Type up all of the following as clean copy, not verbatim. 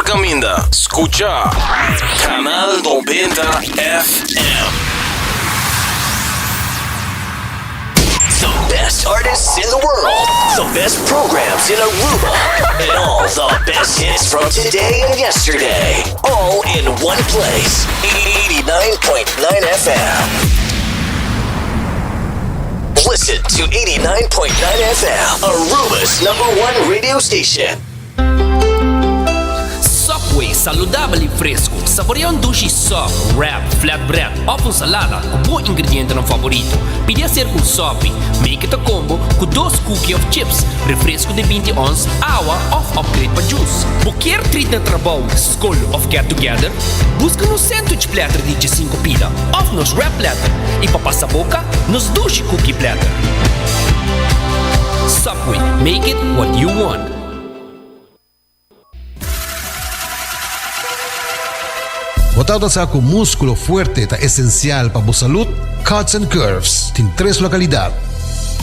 recomienda escuchar Canal 90 FM. The best artists in the world, the best programs in Aruba, and all the best hits from today and yesterday, all in one place. 89.9 FM. Listen to 89.9 FM, Aruba's #1 radio station. Subway, saudável e fresco. Saboreia sushi soft, wrap, flatbread ou com salada com bom ingrediente no favorito. Pide ser com sopi. Make it a combo com 2 cookies of chips, refresco de 20 ons, água ou upgrade para juice. Qualquer treat na trabalho, school ou get together, busca no sandwich platter de 5 pila ou nos wrap platter. E para passar boca, nos sushi cookie platter. Subway, make it what you want. Botado sa ako músculo fuerte ta esencial para bu salud, Cuts and Curves, tin 3 lokalidad.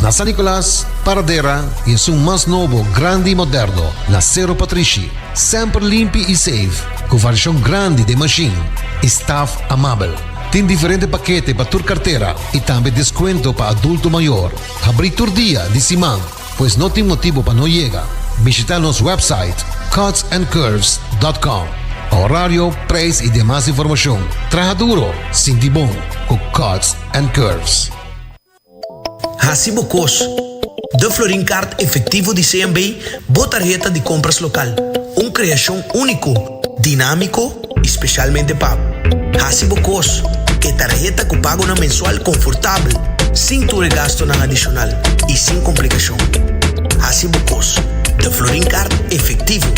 Na San Nicolas, Paradera y en su más nuevo, grande y moderno, na Cerro Patrici, sempre limpi y safe, con variación grande de machine, y staff amable. Tin diferente paquete para tu cartera y también descuento para adulto mayor. Abri tu día de simán, pues no tiene motivo para no llegar. Visita nuestro website cutsandcurves.com. Horario, preço e demais informação. Traja duro, sinti bom, com Cuts and Curves. Hacibocos, de Florincard efetivo de CMB, boa tarjeta de compras local. Criação único, dinâmico, especialmente para Hacibocos, que tarjeta que paga na mensual confortável, sem tu gasto na adicional e sem complicação. Hacibocos, de Florincard efetivo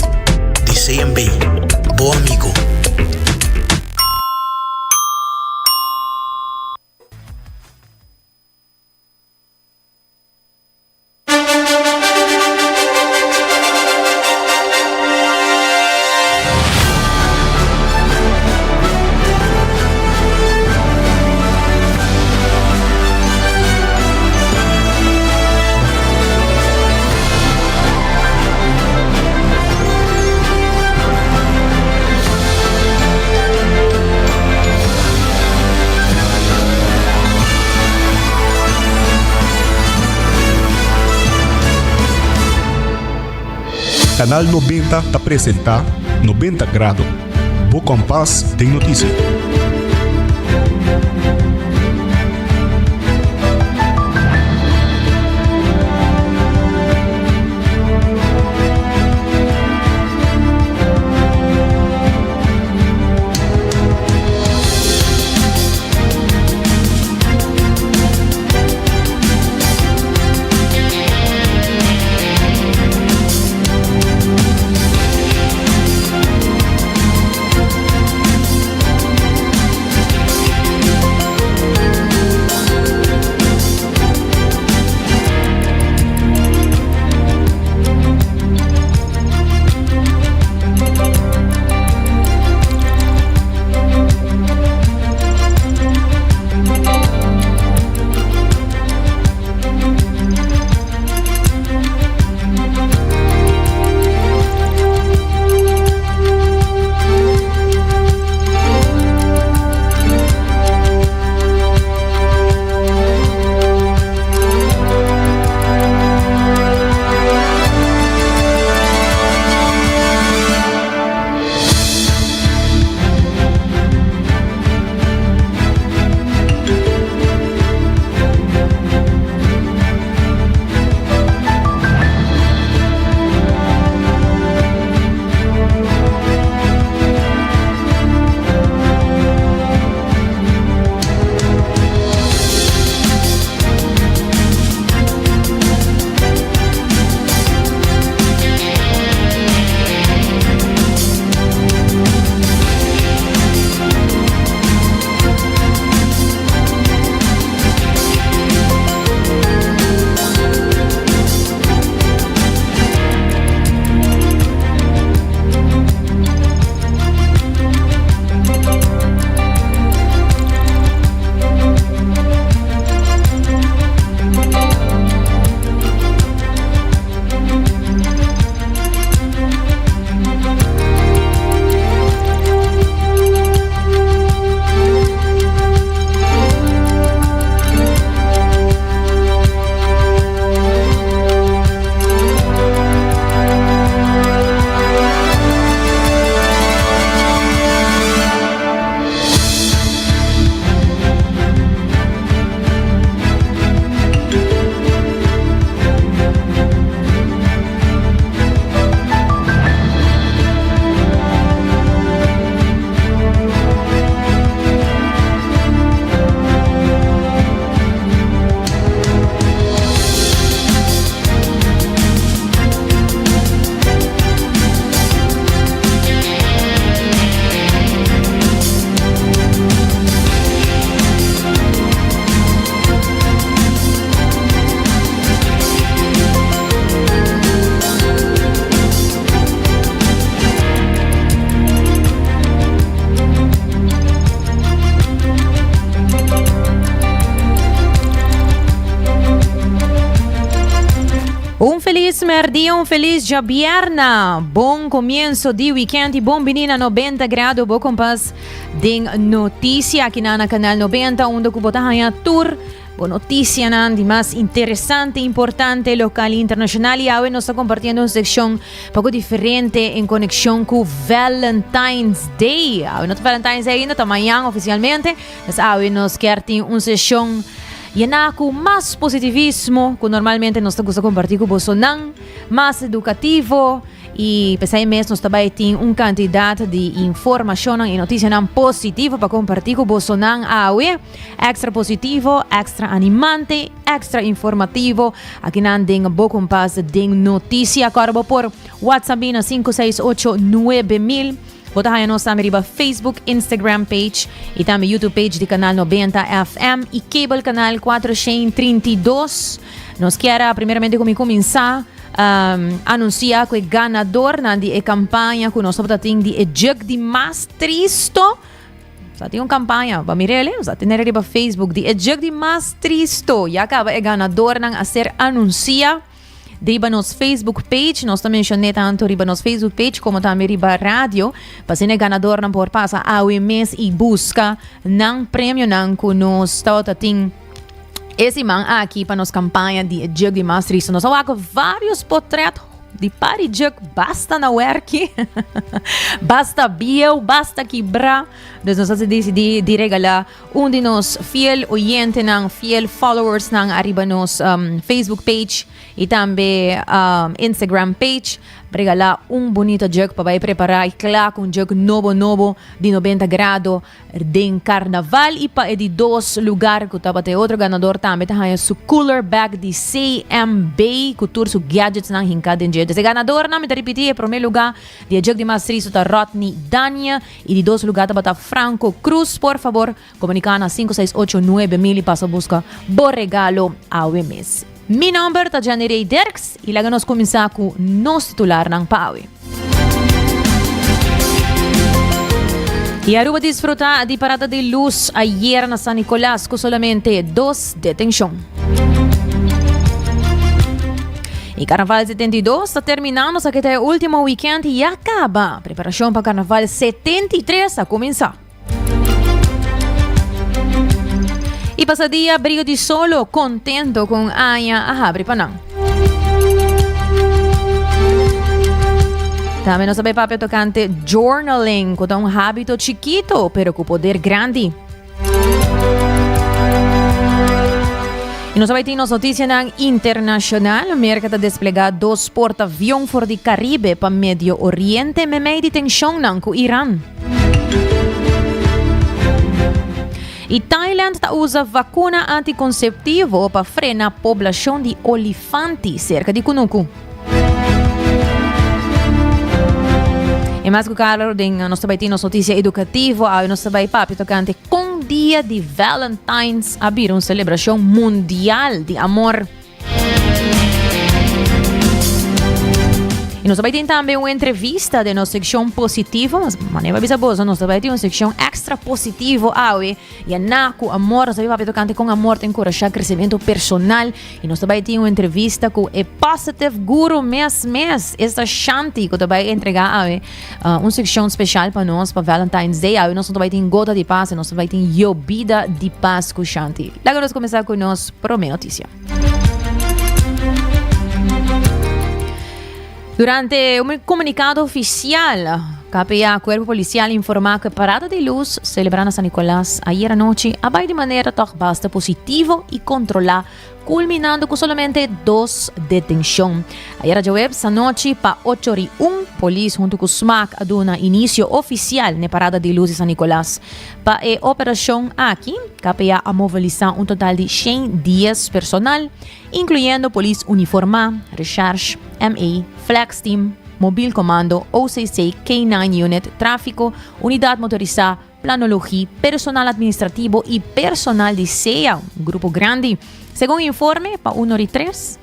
de CMB. Bom amigo. Canal 90 te apresenta 90 Grados. Bo Compás tem notícia. merdi, un feliz jabierna. Bom comienzo de weekend e bom menina 90 grado. Bo kompas ding notícia aqui na Canal 90, onde kubotahaya tour. Boa notícia nan de mais interessante, importante, local e internacional. E hoje nós estamos compartilhando uma secção um pouco diferente em conexão com Valentine's Day. Hoje não é Valentine's Day ainda, está amanhã oficialmente. Mas hoje nós queremos uma sessão llena com mais positivismo, que normalmente nós estamos compartilhando com você, mais educativo. E pensei mesmo, nós também temos quantidade de informação e notícias positivas para compartilhar com você hoje. Extra positivo, extra animante, extra informativo. Aqui não tem bom compasso de notícia. Corbo por WhatsApp na 5689000. Bota aí nossa riba Facebook, Instagram page e também YouTube page do Canal 90 FM e Cable Canal 432. Nós queremos primeiramente começar anunciar que o ganador na campanha que nós estamos tendo de Jug de Mais Tristo. Já tem uma campanha, para mirele, já tem na riba Facebook de Jug de Mais Tristo. E acaba o ganador a ser anunciado. Riba nos Facebook page, nós também mencionamos tanto riba nos Facebook page como também riba rádio, para ser ganador não por passar ao mês e busca não prêmio não que nós estamos tendo esse man aqui para nossa campanha de Jug de Mais Tristo. Nós temos vários portretos de pari Jug, basta na work, basta bio, basta quebrar. Então nós decidimos de regalar de nos fiel oyente, fiel followers arriba nos Facebook page e também Instagram page. Regalar bonito jug para preparar, claro, um jug novo de 90 graus de carnaval e para de dois lugares que estava ter outro ganador também tem su cooler bag de CMB que tur su gadgets nang hinkad en jet. Esse ganador na me repetir primeiro lugar de jug de Mais Tristo tá Rodney Dania e de dois lugares tá Franco Cruz. Por favor, comunicar na 5689000 e passa busca bom regalo ao mês. Mi number ta Janirei Derks e logo nós começar com nosso titular ng Pawi. E aruba disfrutar de parada de luz ayer na San Nicolás com solamente 2 detenção. E Carnaval 72 está terminando, só que até o último weekend e acaba. Preparação para Carnaval 73 a começar. E passadia, brilho de solo, contento com Anya a abre panang. Também nós sabemos papel tocante journaling, que é hábito chiquito, pero com poder grande. E nós sabemos notícia internacional, a América está desplegando 2 porta-aviões for de Caribe para Médio Oriente, meio de tensão com Irã. E Thailand usa vacuna anticonceptivo para frenar a população de olifante cerca de Kunuku. E mais que claro, nós também temos notícia educativa, nós também papo tocante com o dia de Valentine's, abrir uma celebração mundial de amor. E nós também temos também uma entrevista de nossa secção positiva, mas maneira bisabosa, nós também temos uma secção extra positiva, e a naco amor, nós também vamos tocante com amor, tem encorajar crescimento personal, e nós também temos uma entrevista com o Positive Guru mês, esta Shanti, que também entregar uma secção especial para nós, para Valentine's Day, nós também temos gota de paz, e nós também temos Yobida de paz com Shanti. Logo nós começar com nossa primeira notícia. Durante um comunicado oficial, KPA, Cuerpo Policial, informa que a parada de luz celebrada San Nicolás ayer anoche vai de maneira bastante positiva e controlada, culminando com somente 2 detenções. Ayer a web essa noite para 8h01, polícia junto com o SMAC aduna início oficial na parada de luz de San Nicolás. Para a operação aqui, KPA a mobilizar um total de 100 dias personal, incluindo polícia uniformada, recharge, MA, Flex Team, Mobil Comando, OCC, K9 Unit, Tráfico, Unidade Motorizada, Planologia, Personal Administrativo e Personal de CEA, um grupo grande. Segundo o informe, para 1h03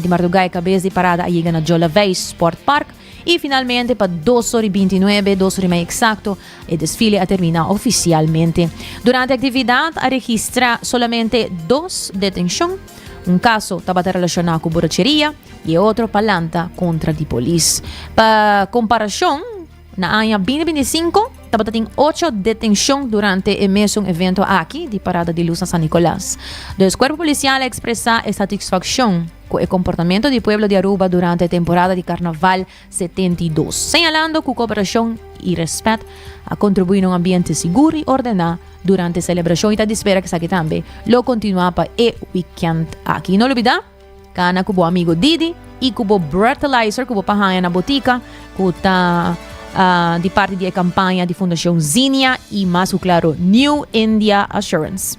de madrugada, cabeça de parada a chega na Jola Bay Sport Park e finalmente para 2h29, 2h30 exacto, o desfile a terminar oficialmente. Durante a atividade, a registrar solamente 2 detenções, Un caso estaba relacionado con borrachería y otro palanta contra la policía. Para comparación, en el año 2025, estaba teniendo 8 detenciones durante el mes un evento aquí, de Parada de Luz a San Nicolás. Los cuerpos policiales expresan satisfacción con el comportamiento del pueblo de Aruba durante la temporada de Carnaval 72, señalando que cooperación y respeto a contribuir a un ambiente seguro y ordenado durante la celebración, y te espera que también lo continúa para el weekend aquí. No olvida, cana cubo amigo Didi y cubo breathalyzer cubo pahan en la botica que está de parte de campaña de Fundación Zinnia y más claro New India Assurance.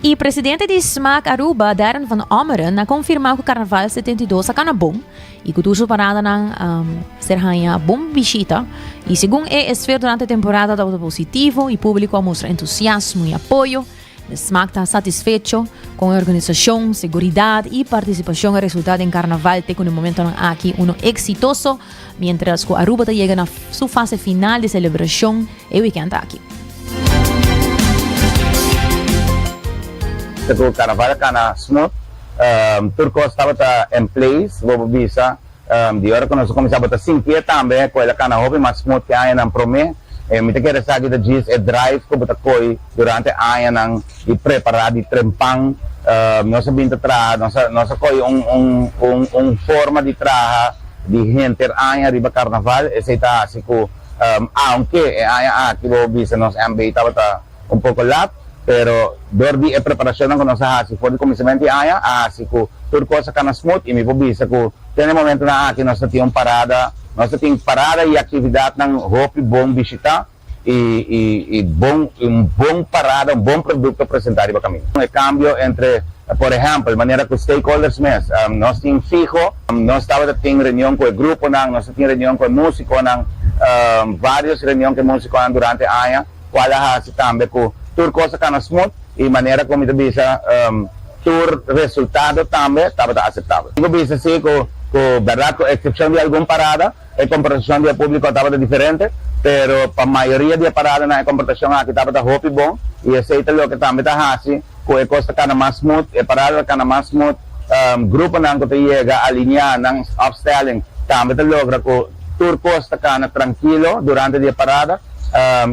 E presidente de SMAC Aruba, Darren Van Ommeren, ha confirmado que o Carnaval 72 está na bom e que tudo parada na serranha bom visita. E segundo a esfera durante a temporada estava positivo e o público mostra entusiasmo e apoio. O SMAC está satisfeito com a organização, segurança e participação. O resultado em Carnaval tem no momento aqui exitoso, mientras que Aruba chega na sua fase final de celebração e weekend aqui. O Carnaval kana smooth, turco estava em place, vou bisa, de hora que nós começamos a sentir também, com ela kana hobby mais smooth que aí não promete, me te quero saber da diz drive que bota coi durante aí não e preparar de trempang, nós sabemos tra, nós coi forma de trabalhar de gente aí arriba Carnaval, esse está assim que aunque aí aqui vou bisa nós ambientava pouco lá. Pero dordi e preparación con nossa hasi for começamento aia assim que tudo coisa kana smooth e me vobisa que tem momento na aqui nós temos parada e atividade nang hope bom visita e bom parada bom produto apresentar para caminho o cambio entre por exemplo maneira que os stakeholders nós temos fijo nós estava tendo reunião com o grupo nós temos reunião com o músico várias reuniões com o músico durante aia qual hasi também que tour coisa kana smooth e maneira como itu bisa tour resultado também estava aceitável. Eu bisa assim que verdade com exceção de alguma parada a comportação do público estava diferente, pero para a maioria da parada na comportação aqui estava hope bom e aceita o que também está assim com a coisa kana mais smooth e parada kana mais smooth grupo não que chega alinhar não upselling também te logra que tour coisa kana tranquilo durante a parada.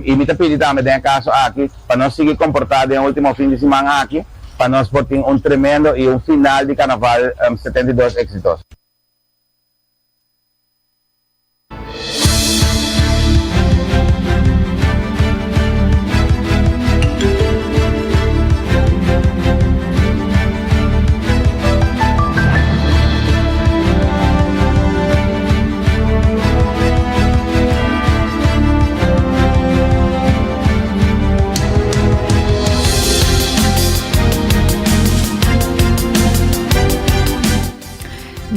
E me pedi também em caso aqui para nós seguir comportado no último fim de semana aqui para nós ter tremendo e final de Carnaval 72 exitoso.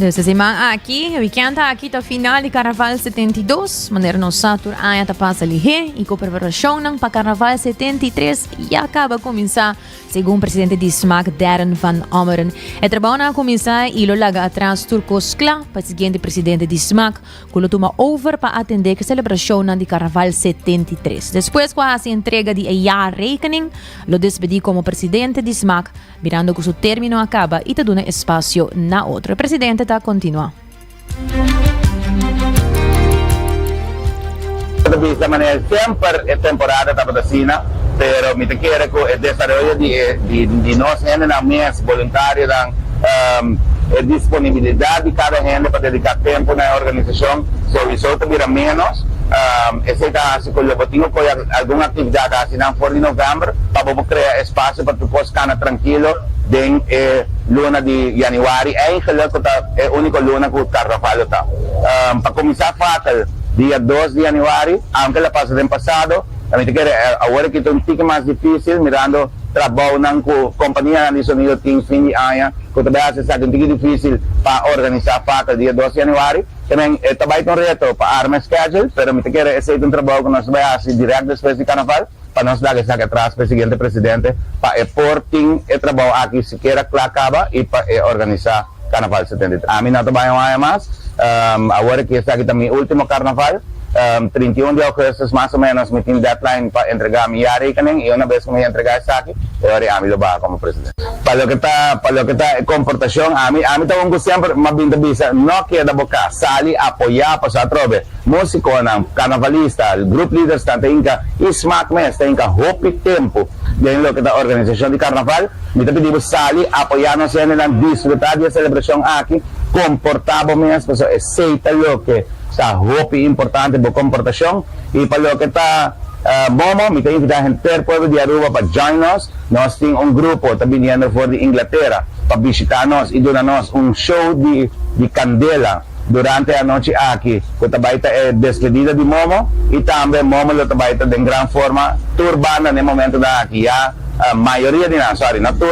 Esta semana aqui, o weekend aqui está final de Carnaval 72, maneira nossa tour ainda está passa ali e com preparação para Carnaval 73 e acaba de começar, segundo o presidente de SMAC, Darren Van Ommeren. O trabalho a começar e lo larga atrás turcos para o seguinte presidente de SMAC, que lo toma over para atender a celebração de Carnaval 73. Depois, com a entrega de a rekening, lo despedi como presidente de SMAC, mirando que seu término acaba e te dá espaço na outra. O presidente continua. De manera siempre temporada está patrocina, pero me te quiere que el desarrollo de nos gente na mes voluntario dan disponibilidad de cada gente para dedicar tiempo na organização, só tuviera menos. Esse está assim com o tenho alguma atividade assim na for de novembro para criar espaço para tu possa ficar tranquilo den luna de januari eigenlijk é a única luna que o Carnaval está. Para começar fatal dia 2 de januari, aunque la pasada del pasado, también te ahora que es un poco más difícil mirando trabajo con compañía de sonido Team fin de año, que todavía hace un poco difícil para organizar fatal dia 2 de januari. Também trabalho com reto para armar schedule, pero me te quiere esse trabalho que nós vai assim direto depois de Carnaval. Para nós dar essa atrás para o seguinte presidente para porting e trabalho aqui sequer que acaba e para organizar Carnaval 73. A mim não trabalho mais, agora que está aqui também o último Carnaval, 31 de agosto más o menos mi deadline para entregar mi yari kaning, y una vez que me entregar sa akin, ahora a mí lo va como presidente. Para lo que está comportación, a mí tengo siempre más bien visa, no queda boca, sali apoyar para trove, músico ng carnavalista, el group leaders tanto inka, ismak mes, inka hopi tempo, din lo que está organización de carnaval, mi te pedimos sali apoyarnos en la disfrutar de celebración aquí, comportable mes, pues aceita lo que sa hopi importante por comportación, y para lo que está Momo, mi te invita gente del pueblo de Aruba para join us. Nós tem grupo está viniendo de Inglaterra para visitarnos y darnos un show de candela durante la noche aquí. Que trabaja despedida de Momo y también Momo lo trabaja de gran forma tour banda en el momento de aquí. Ya mayoría de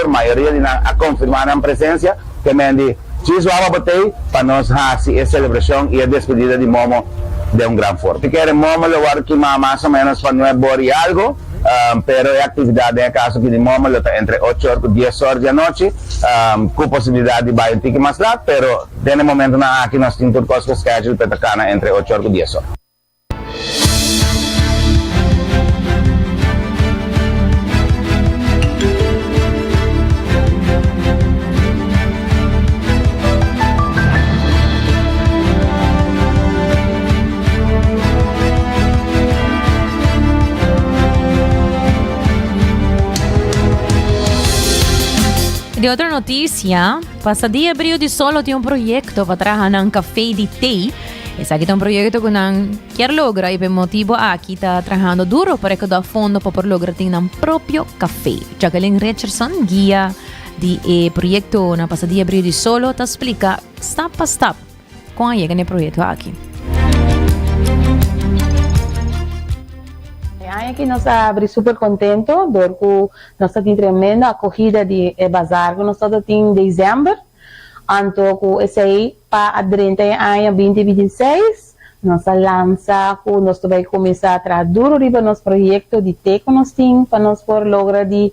mayoría de a confirmar la presencia que me di chiswaba batay para nos hacer celebración y despedida de Momo de un gran forma. Si quieren Momo lo voy a quemar más o menos para 9 horas y algo. Pero hay actividad en el caso que de Momo entre 8 y 10 horas de la noche, con posibilidad de ir un ticket más largo, pero en el momento aquí nos tenemos cosas schedule para entre 8 y 10 horas. De otra noticia, Pasadía Brio de Solo tiene un proyecto para trabajar en un café de té. Es aquí un proyecto que quiere lograr y por motivo aquí está trabajando duro para que da fondo para lograr tener un propio café. Jacqueline Richardson, guía de proyecto en Pasadía Brio de Solo, te explica step by step cómo llega el proyecto aquí. Aqui nós abrimos super contento, porque nós temos tremenda acogida de bazar que nós estamos em dezembro, então com esse aí para 30 anos 2026 nós lança que nós vai começar a trabalhar duro para nosso projeto de té que nós temos para nós por lograr de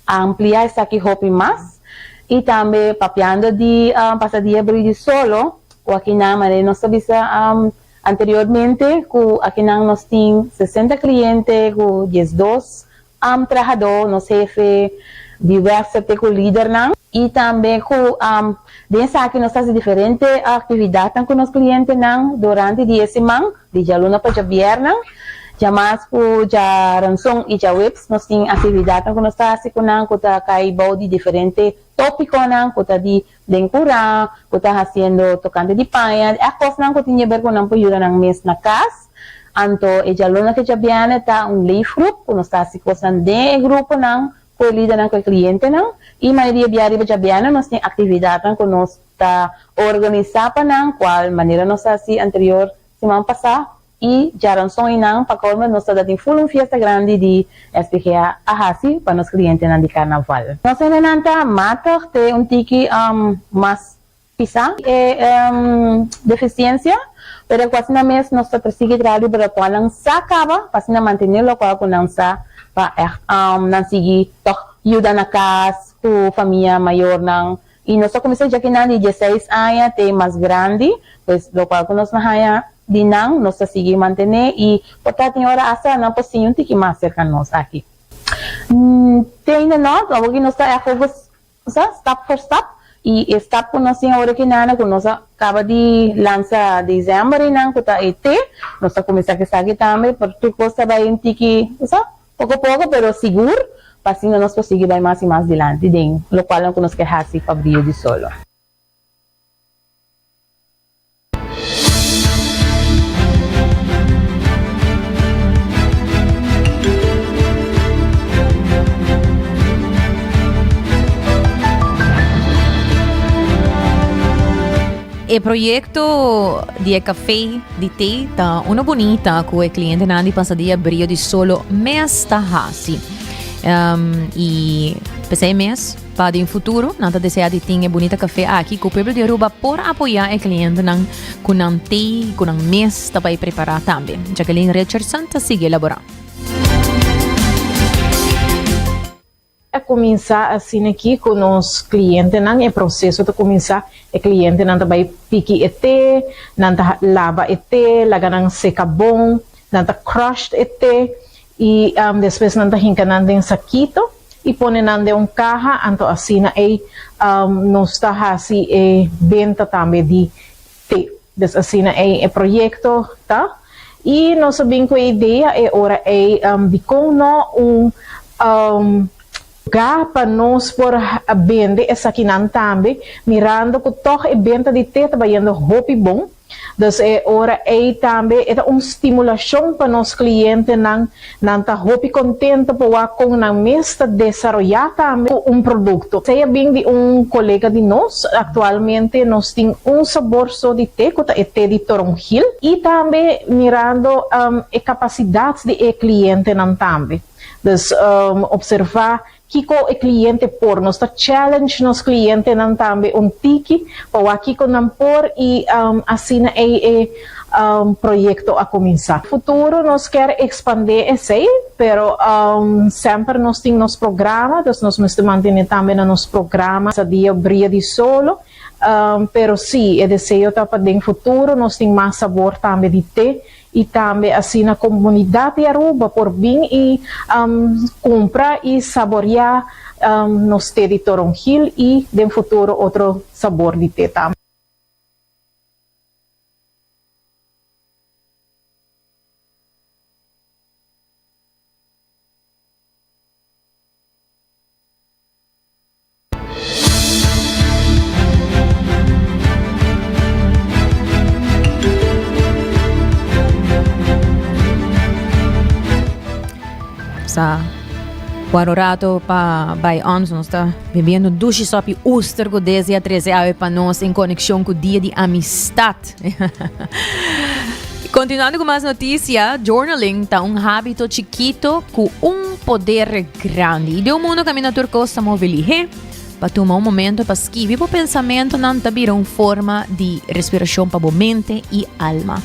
ampliar isso aqui hobby mais e também papiando de Pasadía Brio de Solo, ou aqui na maneira nós estamos anteriormente, aqui nós temos 60 clientes, com 12 trabajadores, nosso chefe, diversos líderes, e também dentro aqui nós fazemos diferentes atividades com os clientes durante a semana, de luna para viernes, já mais já ransom e já webs, nós temos atividades que nós fazemos com a de diferentes tópicos, que de dencura, que está fazendo tocante de paia, a coisa que tinha a ver com a ajuda na mês na casa. Então, a luna que já viene está live group, que nós está fazendo de grupo, com o líder, com o cliente, e a maioria diária já viene, nós temos atividades que nós está organizando, qual maneira nós fazemos anterior semana passada, e já ransom e para como nós estamos dando festa grande de SPGA Ahasi para os clientes de carnaval. Nós ainda matar tem tiki mais pisa deficiência, pero quase na mês nós estamos trabalhando para quando se acaba, para manter o qual não se para não seguir ajuda na casa, com a família maior não. E nós começamos já que na 16 anos tem mais grande, pois o qual nós na dinang nós seguimos manter e portanto tem hora asa não possível que mais cerca nós aqui tem nós alguém nós está focus step for step e step que nós tem hora que nada que nós acaba de lançar dezembro e não que está ET nós começar que sabe também por tudo coisa vai em tiki pouco pouco pero seguro para assim nós conseguir vai mais e mais adiante den lo qual não nós quer assim para Brio de Solo. O projeto de café de té está uma bonita com o cliente na Pasadía Brio de Solo mês da Hasi. E pensei mês para o futuro, nada deseja de ter bonita café aqui com o povo de Aruba por apoiar o cliente com um té, com um mês para preparar também. Jacqueline Richardson está sigue elaborando. a começar assim aqui com os clientes, não é processo de começar o cliente não vai pique ete, não lava ete, laga não seca bom, não crush ete e depois não hinca não em saquito e põe não de caja, então assim aí nós está assim venda também de te, des assim aí projeto, tá? E nós sabemos que a ideia é ora de como lugar para nós por vender essa aqui não também, mirando que todo é venda de te trabalhando hobby bom. Então, ora também é uma estimulação para os clientes não tá hobby contente para com na mesa desenvolver também produto. Seja bem de colega de nós, atualmente nós temos sabor só de te, que é te de toronjil, e também mirando a capacidade de cliente não também. Então, observar que o cliente por nós challenge nos clientes não também tiki para aqui com não por e assim projeto a começar. No futuro nós quer expandir esse, pero sempre nós temos nos programa, nós mantemos também nos programas a dia brilha de solo, pero sim, é desejo para no futuro nós temos mais sabor também de te e também assim na comunidade Aruba por vir e comprar e saborear nos te de toronjil e no futuro outro sabor de te também. Sa Guarorato pa by ons nós está bebendo dushi sopi uster com 10 a 13 ave para nós em conexão com o dia de amistade. Continuando com mais notícias, journaling tá hábito chiquito com poder grande. E de mundo caminho turco estamos velihe para tomar momento para escrever o pensamento não tá virando forma de respiração para a mente e alma.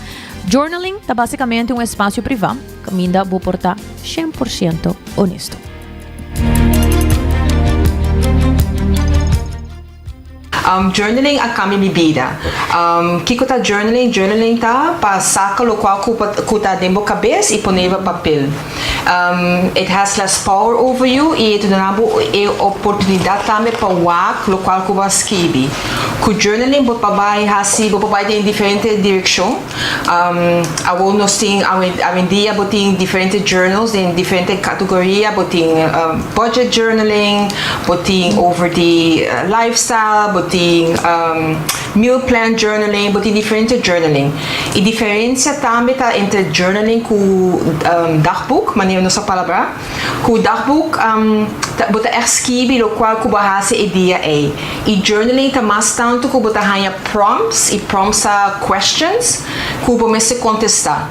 Journaling é basicamente espaço privado que me dá vou portar 100% honesto. Journaling a kami bibida. Kiko ta journaling ta pa saca lo qual kuta dentro cabeça e poneva papel. It has less power over you e itu danabo e oportunidade também para wak lo qual kuba escrever. Ku journaling bot pabai hasi bot pabai em diferente direção. Awo nós tem dia botin diferente journals em diferente categoria botin budget journaling, botin over the lifestyle, botin meal plan journaling, botin diferente journaling. E diferença também tá entre journaling com dagboek, maneira nossa palavra, com dagboek bota escrever o qual ku bahasa ideia é. E journaling tá mais tanto ku bota hanya prompts e prompts a questions ku bomese contestar.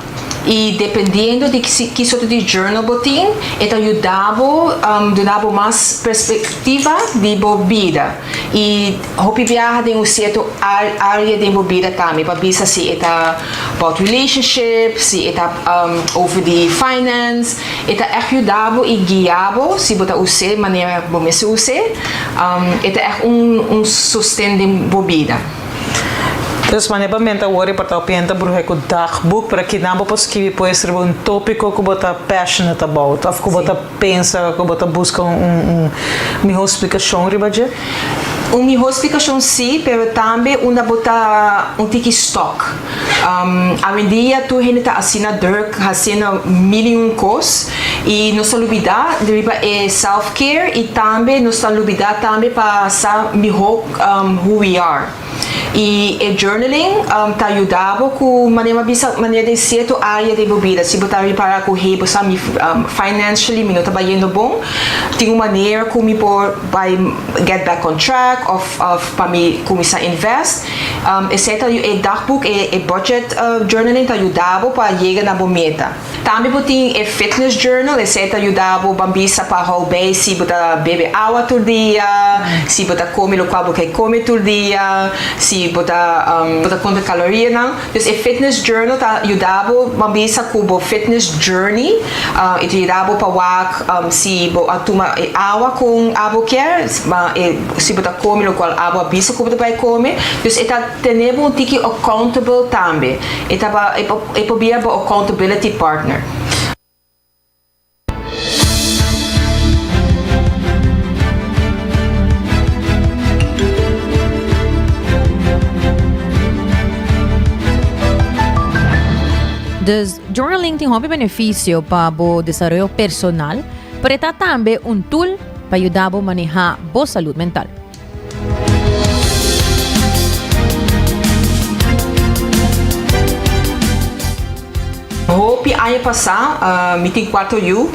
E dependendo de que sort de journal botin, это ajudava mais perspectiva de vida. E hopi viaja em certo área de vida também, para ver se está about relationships, se está over the finance, это ajudava e guiava, se botar use maneira como se use, это é sustento de vida. Dus wanneer je bent agora para pinta bruxo com dagboek para que não possa escrever pode ser tópico que você passionate about, ou que você pensa, que você busca uma explicação, ribaje? Uma explicação sim, mas também uma bota tiki stock. Hoje em dia tu ainda está assinando mil coisas e não se olvidar de self care e também não se olvidar também para saber melhor who we are. E o journaling tá ajudava com maneira de certa área de vida. Se você reparar com o sabe financially, não está indo bom, tem uma maneira como vai get back on track, of para mim começar a invest. Exceto o dagboek, o budget budget journaling te ajudava para chegar na boa meta. Também tem a fitness journal, esse te ajudava bambisa para roubar se você bebe água todo dia, se você come o qual você come todo dia, se você conta calorias não. Então a fitness journal te ajudava bambisa com o fitness journey, e te ajudava para se você toma água com água quer, se você come o qual água bisa que você vai comer. Então eta temos um tiki accountable também. Eta pobia ba accountability partner. Dus journaling tem hobby benefício para o desenvolvimento personal, mas é também um tool para ajudar a manejar boa saúde mental. Hopi ano passado, me tem 4 anos,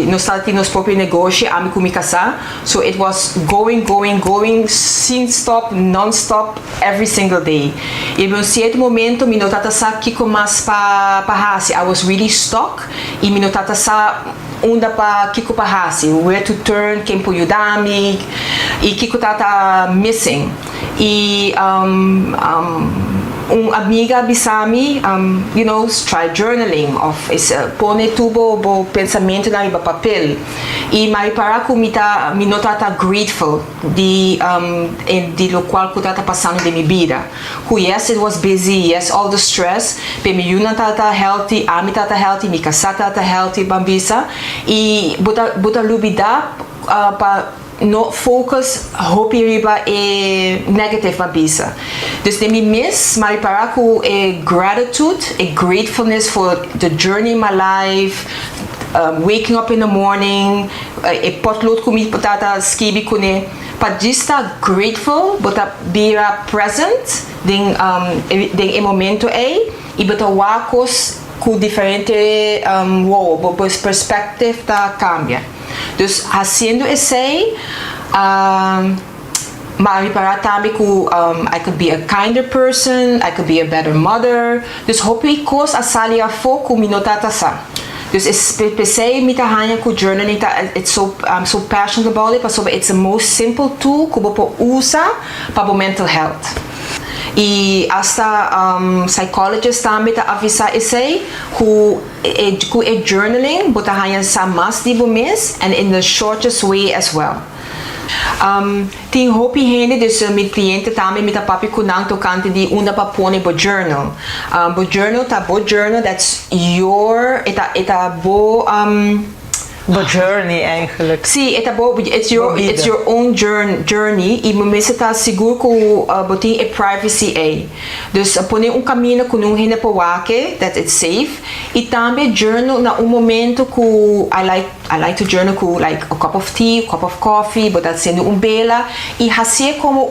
nós estávamos nos próprios negócios, a me casar, so it was going, sin stop, non-stop, every single day. E em um certo momento, me notava que mais para hasi, I was really stuck, e me notava onde para kiko para hasi, where to turn, quem pode ajudar-me, e kiko tata missing. E amiga bisami, try journaling of pone tubo bo pensamento na iba papel e mai para ku mi notata grateful di lo qual ku tata passando de mi vida. Who yes it was busy, yes all the stress, pe mi yuna tata healthy, ami tata healthy, mi casa tata healthy bambisa e buta lubida pa no focus hopi riba e negative mabisa. Dus de mi miss mari para ku e gratitude, a gratefulness for the journey in my life, waking up in the morning, e potlood ku mi patata skibi kune pa gista grateful bota bira present ding e momento e bota wakos ku diferente perspective ta cambia. Dus haciendo esse, mariparar também que I could be a kinder person, I could be a better mother. Dus hopi kos asali a foco minotata sa. Dus pensei me tahanya ku journaling I'm so passionate about it, because it's the most simple tool que você usa para mental health. E hasta psychologist também tá avisa esse que journaling bota hanya sa mas di mês and in the shortest way as well. Tem hopi gente dus mit cliente também mit papi kunang tocante di una pa pone bo journal. Bo journal that's your eta bo The journey eigenlijk. Sim, it's your own journey e você está seguro que botem a privacy aí. Dus põe caminho que não é para that it's safe e também journal na momento que I like to journal com like a cup of tea, a cup of coffee, botar sendo bela e assim como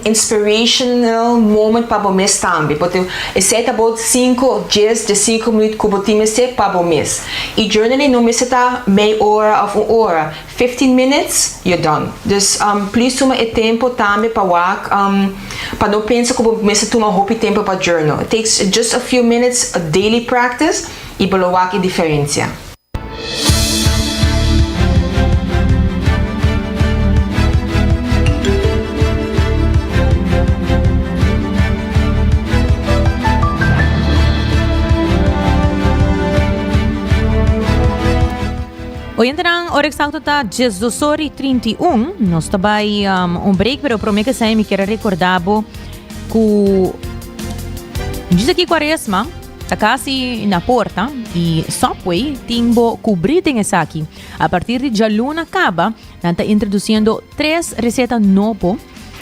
inspirational moment para o mês também. Porque esse é about 5 dias de 5 minutos que botem para o mês. E journaling não está meia hora of 1 hora. 15 minutes, you're done. Dus please toma tempo também para não pensar que você toma muito tempo para journal. It takes just a few minutes, a daily practice e baloak a diferença. Hoy entrang hora exacto ta 12:31. Nós também break, pero prometo que sai me quero recordar que diz aqui quaresma tá quase na porta e Subway timbo cobrir tem essa aqui. A partir de jaluna acaba, está introduzindo 3 receitas novas.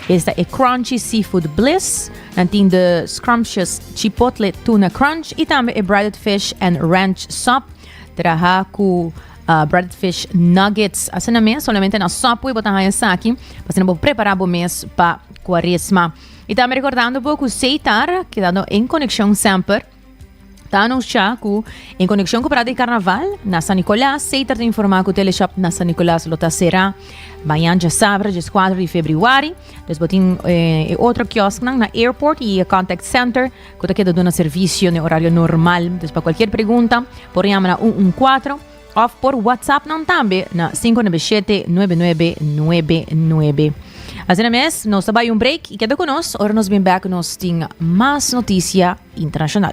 Esta é Crunchy Seafood Bliss, tem the Scrumptious Chipotle Tuna Crunch e também é Breaded Fish and Ranch Soup. Traha com breaded fish nuggets. Assim na mesa, solamente na Subway, botar essa aqui, para não preparar o mês para quaresma. E também recordando um pouco o Seitar, que está em conexão sempre, Está anunciado em conexão com o Parada de Carnaval, na San Nicolás, se está informado que o teleshop na San Nicolás lota será amanhã, já sábado, dia 4 de fevereiro. Depois tem outro quiosque na airport e contact center, que está dando serviço no horário normal. Depois, para qualquer pergunta, por chamar na 114 ou por WhatsApp não também na 597-9999. Assim mesmo, nós vamos um break e queda conosco. Ora, nós vem back, nós temos mais notícia internacional.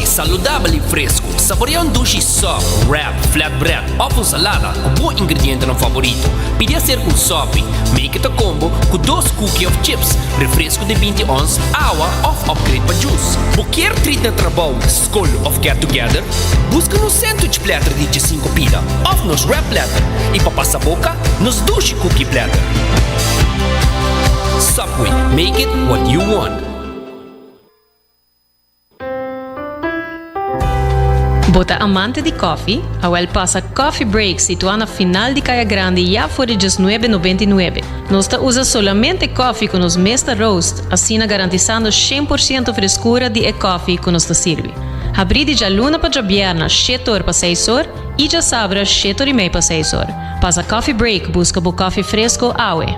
Saludável e fresco. Saboreia dushi soft, wrap, flatbread, ou salada com bom ingrediente no favorito. Pedia ser com sopi, make it a combo com 2 cookies of chips, refresco de 20 ons, água ou upgrade para juice. Quer treat na trabalho, school of get together? Busca no sandwich platter de 5 pila, ou nos wrap platter. E para passar boca, nos dushi cookie platter. Subway, make it what you want. Bota amante de coffee, a passa Coffee Break situado na final de Caia Grande já por $9,99. Nós usa solamente coffee com os Mesta Roast, assim garantizando 100% frescura de coffee que nos serve. Abrir de luna para Jabiana, 7 horas para 6 horas, e já sabra, 7 horas e meia para 6 horas. Passa Coffee Break, busca o coffee fresco, aue.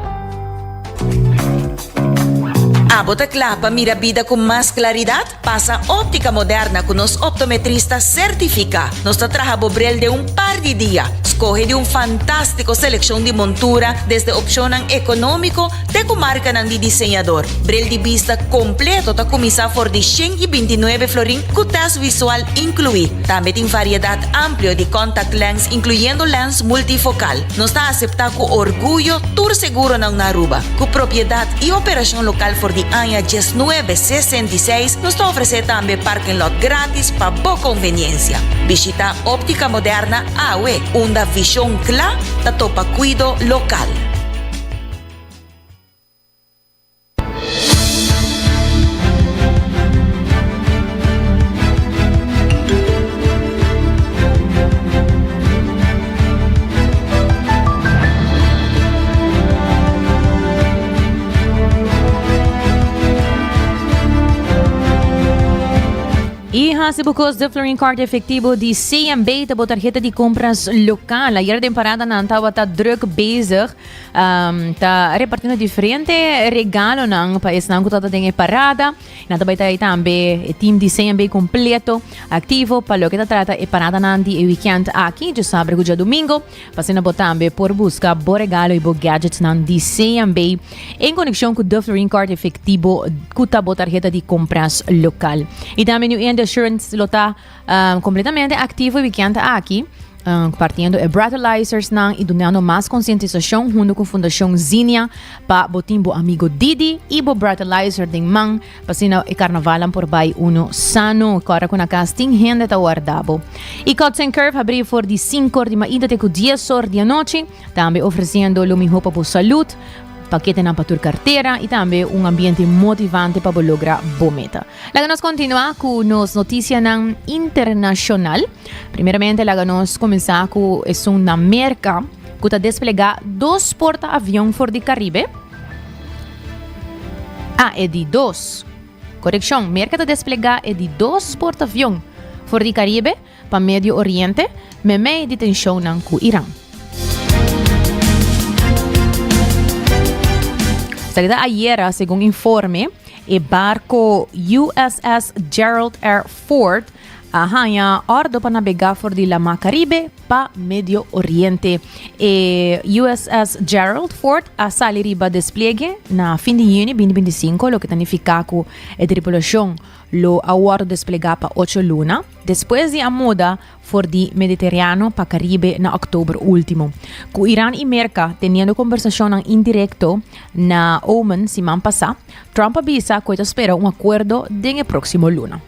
Bota clapa, mira vida com mais claridade? Passa óptica moderna com os optometristas certificados. Nós trabajamos brel de par de dias. Escoge de fantástico seleção de montura, desde opção econômico até com marca de desenhador. Brel de vista completo está começar por de 129 florin com teste visual incluído. Também tem variedade ampla de contact lens, incluyendo lens multifocal. Nós está aceptado com orgulho, tour seguro na Aruba. Com propriedade e operação local for de Anya 1966, nos oferece também parking lot grátis para boa conveniência. Visita Óptica Moderna AUE, uma visão clara da topa cuido local. E recebemos o Flooring Card efetivo de CMB, a tarjeta de compras local. A temporada na Antawa está druk bezig. Está repartindo diferente regalo ng país na kuta tem parada. Natabay tayo também o time de CMB completo, ativo, para lo que trata e parada nandi e weekend aqui, de sábado e domingo. Passando por também por busca bo regalo e bo gadgets nandi CMB em conexão com o Flooring Card efetivo kuta bo tarjeta de compras local. E também o Assurance lo está completamente ativo e weekend aqui, partindo de breathalyzers e donando mais conscientização junto com a Fundação Zinnia para botimbo amigo Didi e o breathalyzer de man para sino e carnaval por bai uno sano agora com a casting rende tá guardado. E Cotton Curve abriu for de 5 de manhã até 10 horas da noite, também oferecendo lumi roupa por saúde, paquete na patur carteira e também ambiente motivante para lograr boa meta. Laga nós continuar com as notícias internacional. Primeiramente, laga nós começar com isso na América, que está desplegar 2 porta-aviões for de Caribe. É de 2. Correção, América está desplegar de 2 porta-aviões for de Caribe para Médio Oriente, meio de tensão com Irã. Ayer, segundo informe, o barco USS Gerald R. Ford arranha ordo para navegar por de la Mar Caribe para Médio Oriente. USS Gerald Ford a sair riba despliegue na fim de junho 2025, lo que significa que a tripulação lo aguardo desplegar para 8 lunas. Depois de a muda for de Mediterrâneo para Caribe na outubro último. Com Irã e América tendo conversação indireto na Oman semana passada, Trump avisa que espera acordo no próximo luna.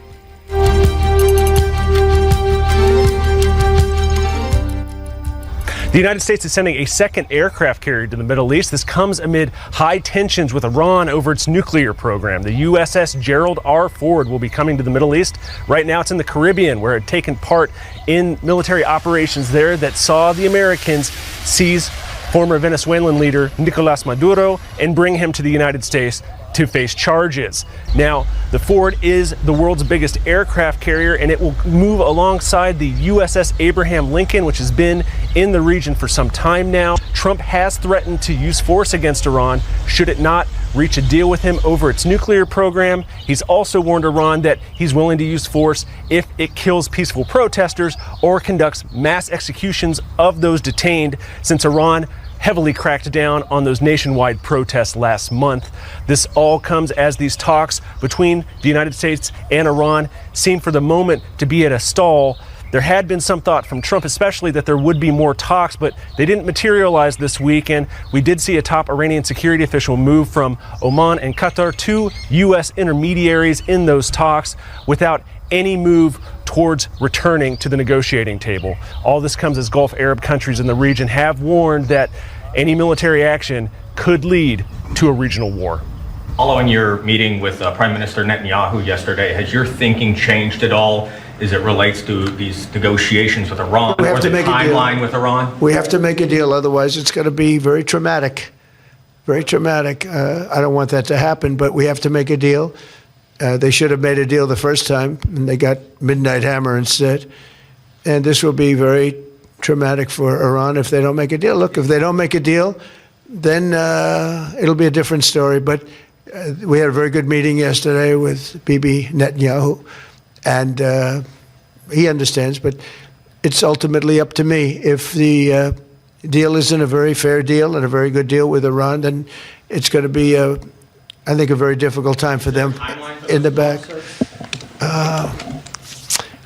The United States is sending a second aircraft carrier to the Middle East. This comes amid high tensions with Iran over its nuclear program. The USS Gerald R. Ford will be coming to the Middle East. Right now it's in the Caribbean, where it had taken part in military operations there that saw the Americans seize former Venezuelan leader Nicolas Maduro and bring him to the United States to face charges. Now, the Ford is the world's biggest aircraft carrier, and it will move alongside the USS Abraham Lincoln, which has been in the region for some time now. Trump has threatened to use force against Iran should it not reach a deal with him over its nuclear program. He's also warned Iran that he's willing to use force if it kills peaceful protesters or conducts mass executions of those detained, since Iran heavily cracked down on those nationwide protests last month. This all comes as these talks between the United States and Iran seem for the moment to be at a stall. There had been some thought from Trump especially that there would be more talks, but they didn't materialize this week, and we did see a top Iranian security official move from Oman and Qatar to U.S. intermediaries in those talks without any move towards returning to the negotiating table. All this comes as Gulf Arab countries in the region have warned that any military action could lead to a regional war. Following your meeting with Prime Minister Netanyahu yesterday, has your thinking changed at all as it relates to these negotiations with Iran or the timeline with Iran? We have to make a deal, otherwise it's going to be very traumatic. Very traumatic. I don't want that to happen, but we have to make a deal. They should have made a deal the first time, and they got Midnight Hammer instead. And this will be very traumatic for Iran if they don't make a deal. Look, if they don't make a deal, then it'll be a different story. But we had a very good meeting yesterday with Bibi Netanyahu, and he understands, but it's ultimately up to me. If the deal isn't a very fair deal and a very good deal with Iran, then it's going to be, I think, a very difficult time for them in the back.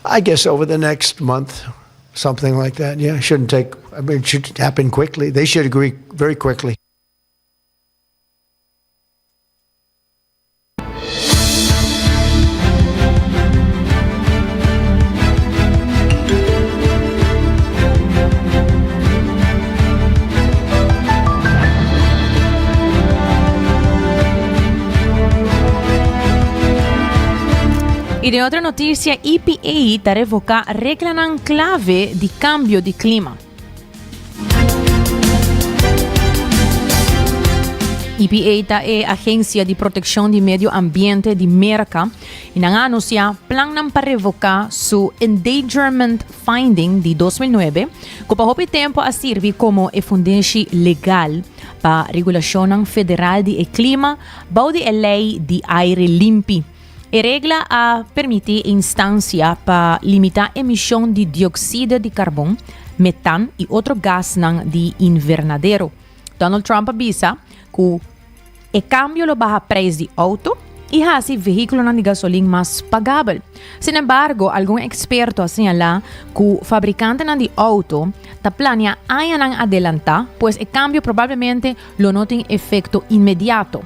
I guess over the next month, something like that. Yeah, it shouldn't take, I mean, it should happen quickly. They should agree very quickly. E di otra notizia, EPA ta revoca regla ng clave di cambio di clima. EPA ta e Agencia di Proteção di Medio Ambiente di Merca inanganuncia plan ng parevoca su endangerment finding di 2009 ko pahopi tempo a sirvi como e fundesi legal pa regulasyon ng federal di e clima baudi e lei di aire limpi. E regla a permiti instancia pa limita emisión di dioxido di carbon, metan y otro gas ng di invernadero. Donald Trump avisa que e cambio lo baja preço de auto y hace vehículo ng gasolina mas pagable. Sin embargo, algún experto señala que fabricante ng di auto ta plania haya ng adelanta, pues e cambio probablemente lo noten efecto inmediato.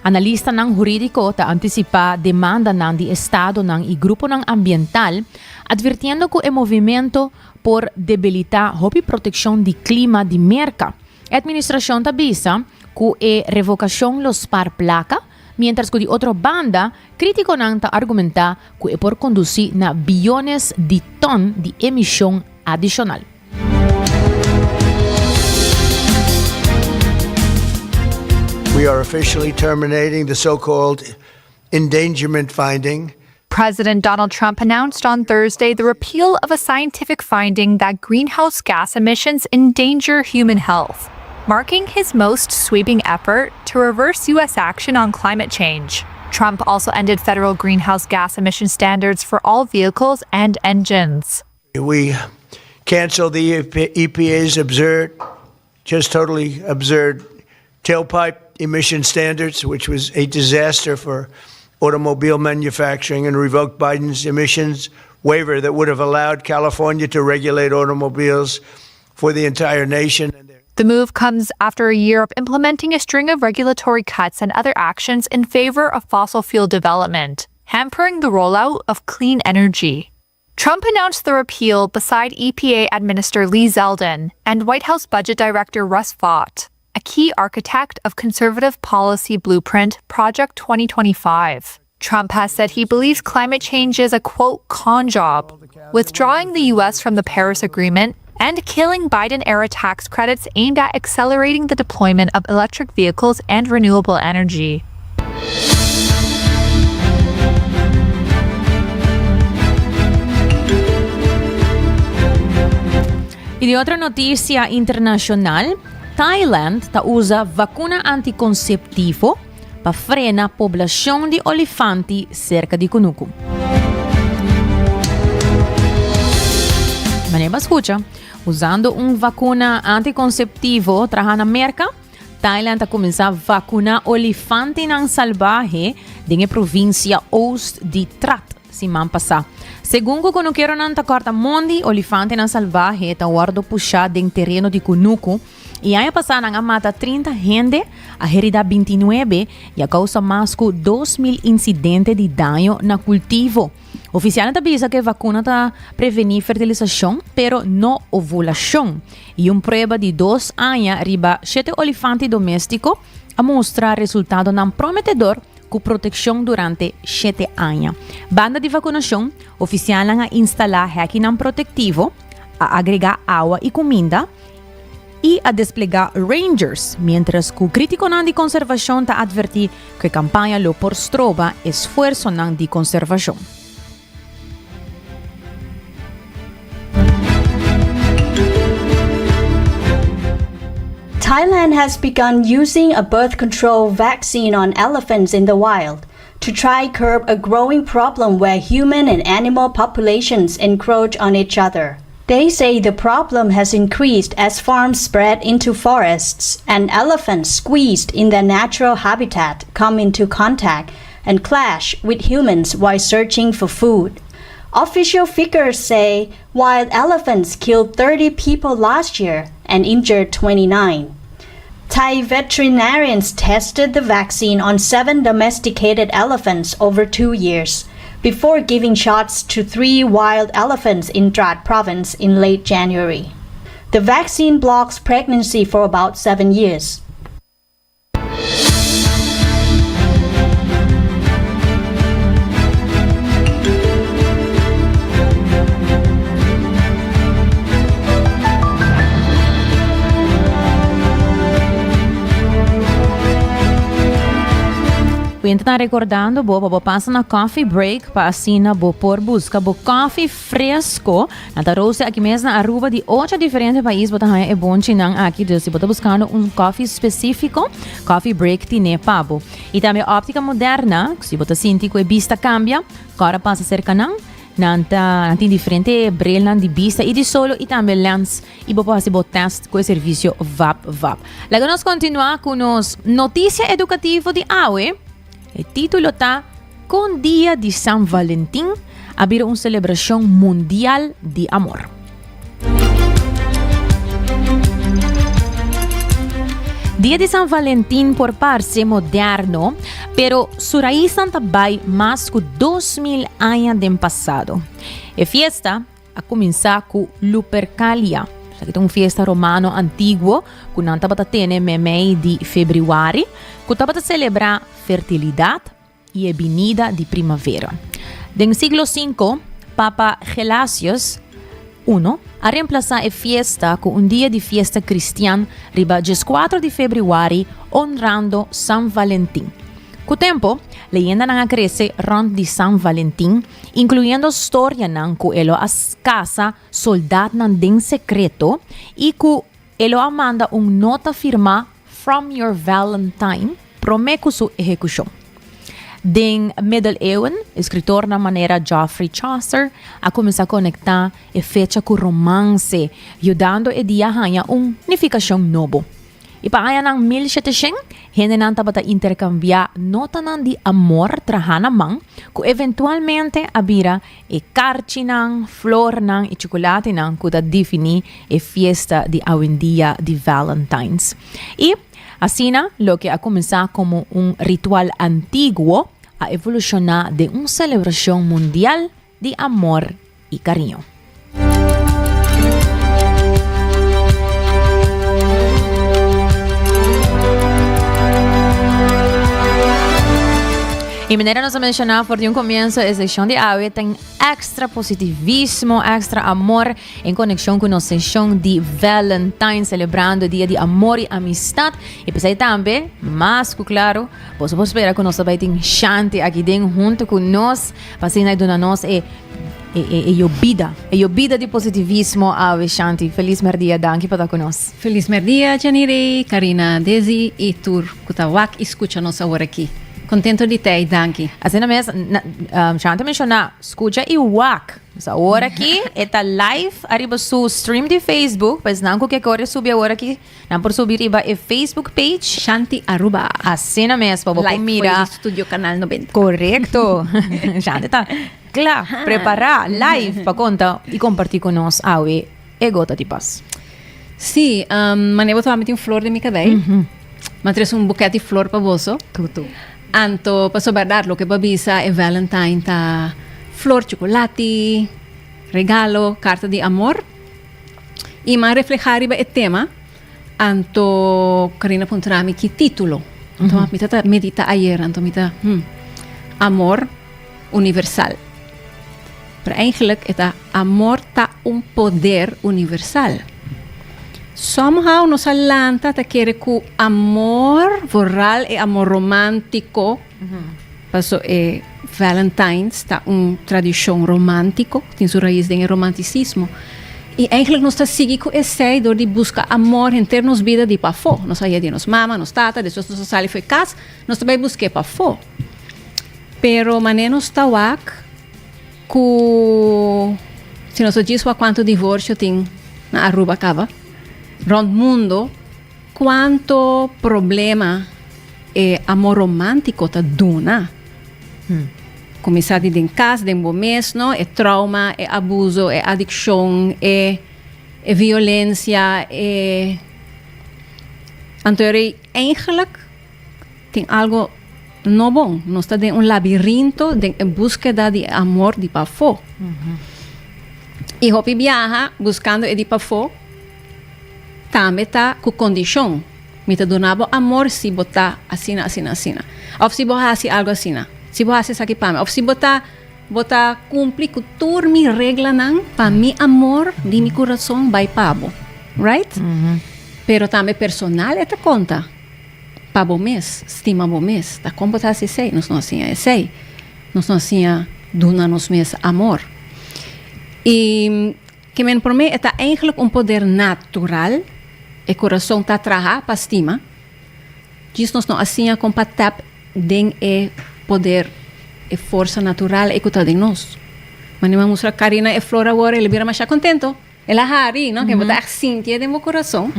Analista ng jurídico ta anticipa demanda ng di estado ng i grupo ng ambiental, advirtiendo que el movimiento por debilitar hopi protección di clima di Merca. Administración avisa que e revocación los par placa, mientras que di otra banda, crítico ng ta argumenta que e por conducir na billones di ton di emisión adicional. We are officially terminating the so-called endangerment finding. President Donald Trump announced on Thursday the repeal of a scientific finding that greenhouse gas emissions endanger human health, marking his most sweeping effort to reverse U.S. action on climate change. Trump also ended federal greenhouse gas emission standards for all vehicles and engines. We canceled the EPA's totally absurd tailpipe emission standards, which was a disaster for automobile manufacturing, and revoked Biden's emissions waiver that would have allowed California to regulate automobiles for the entire nation. The move comes after a year of implementing a string of regulatory cuts and other actions in favor of fossil fuel development, hampering the rollout of clean energy. Trump announced the repeal beside EPA Administrator Lee Zeldin and White House Budget Director Russ Vought, a key architect of conservative policy blueprint Project 2025. Trump has said he believes climate change is a, quote, con job. Withdrawing the U.S. from the Paris Agreement and killing Biden-era tax credits aimed at accelerating the deployment of electric vehicles and renewable energy. Y de otra noticia internacional, Thailand usa vacuna anticonceptivo para frenar población de elefantes cerca de Kunuku. Maneba escucha, usando vacuna anticonceptivo traja na América, Thailand começar a vacunar elefante não salvaje na província Oost de Trat, semana passada. Segundo o que não está corta mundi, elefante não salvaje está guardo puxar em terreno de Kunuku e aí passar a mata 30 gente, a herida 29 e a causa mais que 2.000 incidentes de dano na cultivo. Oficialmente avisa que a vacuna está prevenir fertilização, pero não ovulação. E prueba de 2 anos riba 7 elefantes domésticos a mostrar resultado não prometedor com proteção durante 7 anos. Banda de vacinação oficial a instalar hacking protetivo, a agregar água e comida e a desplegar rangers, mientras que o crítico de conservação está advertir que a campanha lo postroba esforço de conservação. Thailand has begun using a birth control vaccine on elephants in the wild to try curb a growing problem where human and animal populations encroach on each other. They say the problem has increased as farms spread into forests and elephants squeezed in their natural habitat come into contact and clash with humans while searching for food. Official figures say wild elephants killed 30 people last year and injured 29. Thai veterinarians tested the vaccine on 7 domesticated elephants over 2 years before giving shots to 3 wild elephants in Trat province in late January. The vaccine blocks pregnancy for about 7 years. Quinta está recordando, bo passa na coffee break para assina bo por busca bo coffee fresco na tarosa aqui mesmo na Aruba de 8 diferentes países bota é bom chinang aqui se bota buscando coffee específico, coffee break tine pabo. E também óptica moderna, se bota sinti que a vista cambia, agora passa cerca nanta diferente brilhan de vista e de solo e também lens e bo passa bo test com o serviço VAP. Logo nós continuar com nos notícia educativa de AUE. O título está Com Dia de San Valentín, haver uma celebração mundial de amor. Dia de San Valentín por parse moderno, pero su raíz também mais que 2.000 anos de passado. A fiesta a começar com Lupercalia. Ito uma fiesta romano antigo, que não estava tendo mês de fevereiro, que estava a celebrar fertilidade e a vinda de primavera. No siglo V, Papa Gelasius I a reemplazar a fiesta com dia de fiesta cristã riba 4 de fevereiro, honrando San Valentín. Com o tempo, leyenda nang cresce rond de San Valentín, incluyendo história nang ku elo as casa soldado nang ding secreto e ku elo amanda nota firma from your Valentine prometo su execução. Den middeleeuwen, escritor na maneira Geoffrey Chaucer a começar a conectar a fecha com romance, ajudando a dia ganhar unificação novo. E para ng 1700, hindi nang tabata intercambiar nota ng di amor trahanamang kung eventualmente abira e karchi ng flor ng e chocolate ng kuda defini e fiesta di awindia di Valentine's. Y así lo que ha comenzado como un ritual antiguo a evolucionar de una celebración mundial de amor y cariño. Y manera nos mencionaba por de un comienzo es sesión de hoy tem extra positivismo, extra amor en conexión con nuestra sesión de Valentine, celebrando el día de amor y amistad. Y pues ahí también, más que claro, vos espera que nos vayamos Shanti aquí den junto con nos, para así donarnos e vida de positivismo a Shanti. Feliz merdia, danke por estar con nos. Feliz merdia, Janire, Karina, Desi e Tur, Kutawak, escucha-nos agora aqui. Contento de ter, danke. Assim mesmo, Shanti mencionou, escuta e WAC. Agora aqui, está live, arriba su stream de Facebook, mas não qualquer coisa subir agora aqui, não por subir arriba e Facebook page. Shanti Aruba. Assim mesmo, vou mira. Live Estúdio Canal 90. Correto. Shanti está, claro, preparar live para contar e compartilhar com nós hoje e gota de paz. Sim, mas eu vou meter flor de meu cabelo. Mas trouxe buquete de flor para você. Tudo. Anto, para sobrevivir, lo que babisa é Valentine, tá flor, chocolate, regalo, carta de amor. E mais reflejar o tema, anto, Karina Puntrami, que título. Anto, medita ayer, anto, amor universal. Pero eigenlijk, het amor tá poder universal. Somehow nos alanta te quiere que amor voral e amor romántico. Paso Valentine's está tradição romântico, tem sua raiz em romanticismo. E eigenlijk nos está seguindo esse dor de buscar amor em termos vida de pafo. Nos saía de nos mama, nos tata, depois nos sali foi casa, nos também busquei pafo. Pero mané nos está wak que se nos diz quanto divórcio tem na Aruba cava. Rond mundo, quanto problema amor romântico tá duna. Começar de em casa, de mês, não? É trauma, é abuso, é adicção, é violência, é... Então, eigenlijk tem algo não bom. Nós estamos em labirinto de búsqueda de amor de pafo. E hopi viaja buscando de pafo. Também está com condição. Me te donava amor se botar assim. Ou se botar algo assim. Se botar isso aqui para mim. Ou se botar cumprir com todas minhas regras para meu amor de meu coração vai pabo. Right? Pero também personal é conta. Para bom mês, estima bom mês. Tá como botar assim, nós não assim é nós não assim dona nos mês amor. E que me para mim é eigenlijk poder natural. O coração está trabalhando para estima. Diz nós não assim como para tap den poder e força natural que está em nós. Mas não mostra Karina e Flora agora ele vira mais contento. Ela hari, não que botar assim que é do meu coração.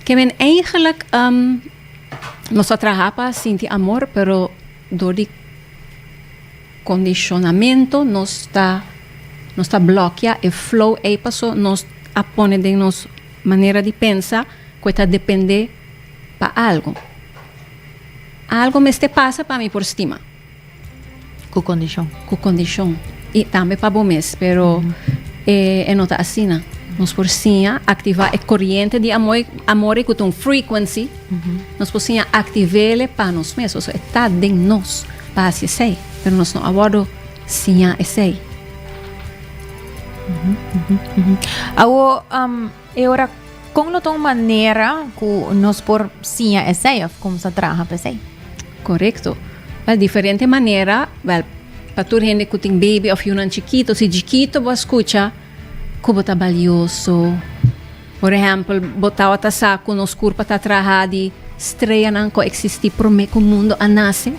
Que men eigenlijk nós trabalhamos para sentir amor, pero dor de condicionamento nós está bloqueia e flow e passou nós apone de nós maneira de pensar que está depender para algo. Algo me este passa para mim por estima. Com condição. E também para bom mês, pero não está assim, não. Nós por sim ativar a corrente de amor com frequency. Nós por sim ativar para nós mesmos. Está dentro de nós para se sei, pero nós não abordo sim esse. Agora, como de maneira que nós por sim esse, como se trabalha para esse? Correto. De diferente maneira, para tu gente que tem baby ou filho chiquito, se chiquito você escuta, como está valioso. Por exemplo, botar o saco nos corpo para trabalhar de estreia não coexistir por meio que o mundo a nasce.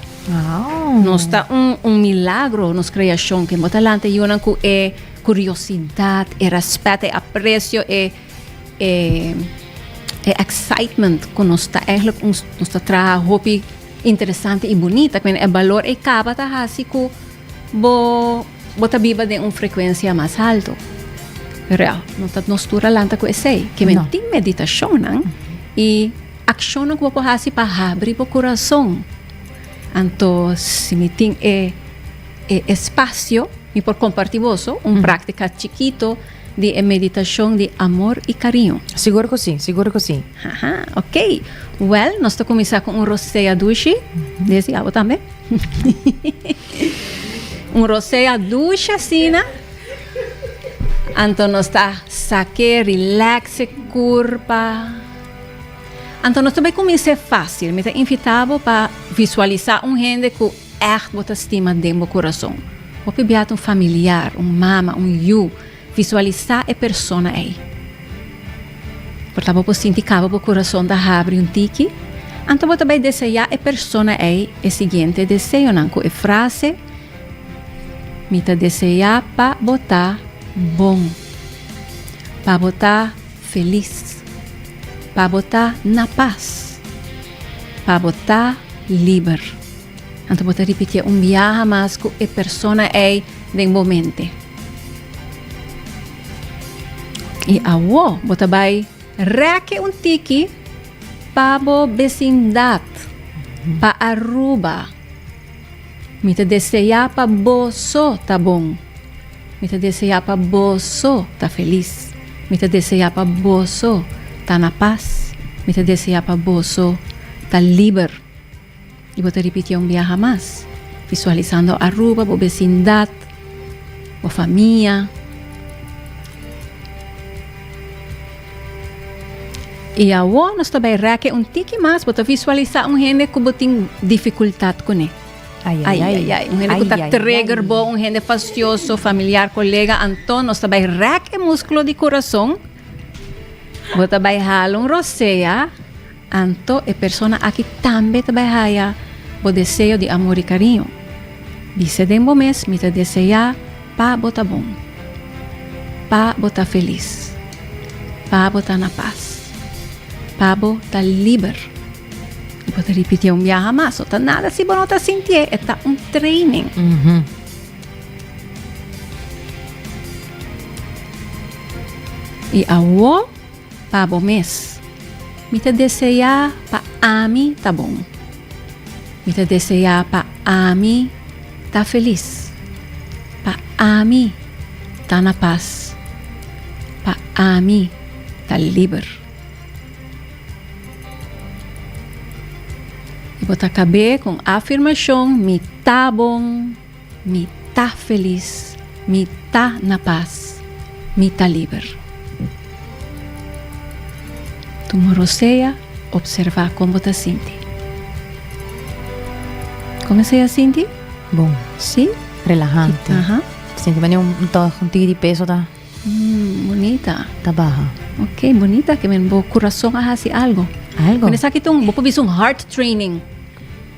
Nós está milagro nos criação que botar lante e uma que é curiosidade, é respeito, é apreço, é excitement que nós está trabalhando interessante e bonita, que é valor e acaba tá assim que bota viva de uma frequência mais alta. Pero nós tura lanta com esse, que tem meditação, não? E ação que você faz para abrir o coração. Então, se me tem espaço, e por compartir prática chiquito, de meditação de amor e carinho. Seguro que sim, seguro que sim. Aha, ok. Well, nós vamos começar com rosé a duche. Desse água também. Rosé a duche assim, né? Então nós está saque, relaxe, curva. Então nós também começar fácil. Me invitava para visualizar gente que echt bota estima dentro do coração. Ou pegar um familiar, mama, you. Visualizar a persona aí. Portanto, você sentir cabo o coração da abre tiki. Então você vai desejar a persona aí o seguinte desejo não com a frase. Me desejar para botar bom, para botar feliz, para botar na paz, para botar livre. Então você repetir viaje mais com a persona aí de momento. E agora você vai reque tiki para a vecindade, para Aruba. Me desejar para você tá bom. Me desejar para você tá feliz. Me desejar para você tá na paz. Me desejar para você tá livre. E vou repetir viaje mais, visualizando Aruba, a vecindade, a família. E agora nós também reque tiki mais, para visualizar gente que tem dificuldade com ele. Ai. Gente que está trigger bom, gente fastioso, familiar, colega, então nós também reque músculo de coração. Vou também jalar rosé, então a pessoa aqui também também haya o desejo de amor e carinho. Dice de momento, me desejar para botar bom, para botar feliz, para botar na paz. Pabo está livre. E pode repetir viaje mais. Não nada se você não está sentindo. É training. E agora, pabo mês. Me desejar para ami tá bom. Me desejar para ami tá feliz. Para ami tá na paz. Para ami tá livre. Vou acabar com a afirmação: me tá bom, me tá feliz, me tá na paz, me tá livre. Tu moroseia, observar como te sente. Comecei a sentir? Bom. Sim? Relajante. Senti um tigre de peso, tá? Bonita. Tá baja. Ok, bonita, que meu coração hace algo. Algo? Mas aqui vou fazer heart training.